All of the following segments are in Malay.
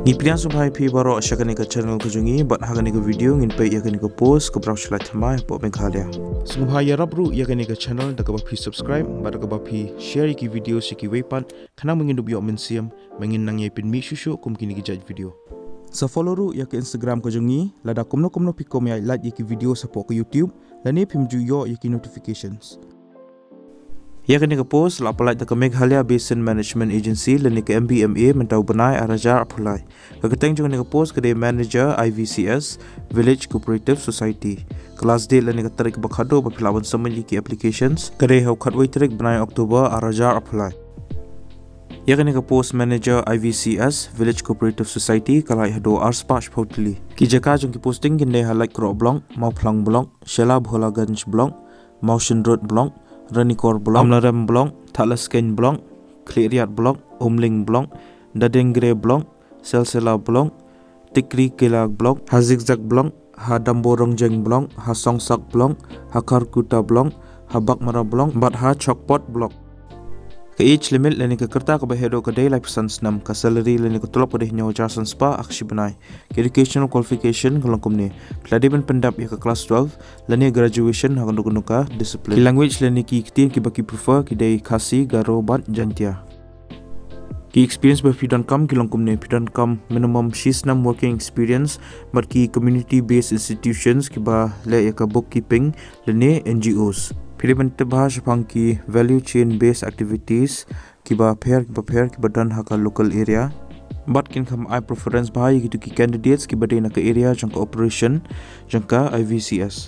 Ipilian subhai pi baro asyakani ke channel kejungi bat hagani ke video ngin pe yakani ke post ke browse Laitkam po Meghalaya. Subhai ya rabru yakani ke channel da ke ba pi subscribe bat da ke ba pi share ki video siki wepan kana mengin du bio mensiam mengin nang yapin mi shushu kum kini ke judge video. Sa follow ru ya ke Instagram kejungi lada komno pi kom ya like ki video support ke YouTube dan ni pim ju yo yaki notifications. Ya kini ke post la apply ke Meghalaya Basin Management Agency lani ke MBMA mentau benai arajar apply. Keteng jung ke post ke manager IVCS Village Cooperative Society. Kelas D lani ke tarik bakhado bapilawan semenyi ki applications ke hau khatwai tarik benai Oktober arajar apply. Ya kini ke post manager IVCS Village Cooperative Society kalai hado arspash potli. Ki jaka jung ki posting kinde halai kro blong, mau plang blong, Shela Bholaganj blong, Motion Road blong, Ranikor blong, Amlarem blong, Thalasken blong, Kleriat blong, Umling blong, Dadengre blong, Selsela blong, Tikri Kelag blong, Hazigzag blong, Hadamborongjeng blong, Hasongsak blong, Hakarkuta blong, Habakmara blong, Batha Chokpot blong. Ke age limit lani ke kerta ke bahedo ke day life sans 6 ke salary lani ke tolop ke nyawa jarsan spa akshi benai ke educational qualification kelangkum ni peladiban pendap ya ke kelas 12 lani graduation hakan duka discipline ki language lani ki kitin ki baki prefer ki day khasi garo bat jantia ki experience ba Laitkam ki langkum ni Laitkam minimum 6 working experience but ki community based institutions ki ba le ya ke bookkeeping lani NGOs Pilihan tebahas pangki value chain based activities kiba pair kiba dan haka local area. But kin kam I preference bahai gitu ki candidates kiba dena ke area jangka operation jangka IVCS.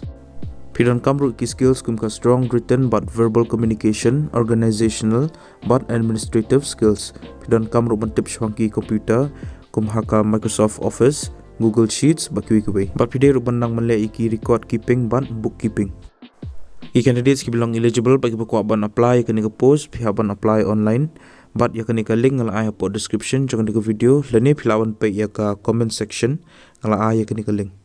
Laitkam ru ki skills kum ka strong written but verbal communication, organizational but administrative skills. Laitkam ru mentip pangki computer kum haka Microsoft Office, Google Sheets baki wiki. But pide ru bandang menle iki record keeping but bookkeeping. Candidates ki bilang eligible bagi berkuat ban apply kena ke post pihak ban apply online but ya kena ke link ngala ai po description jangan ke video lani pilawan pe ya ke comment section ngala ai ya kena ke link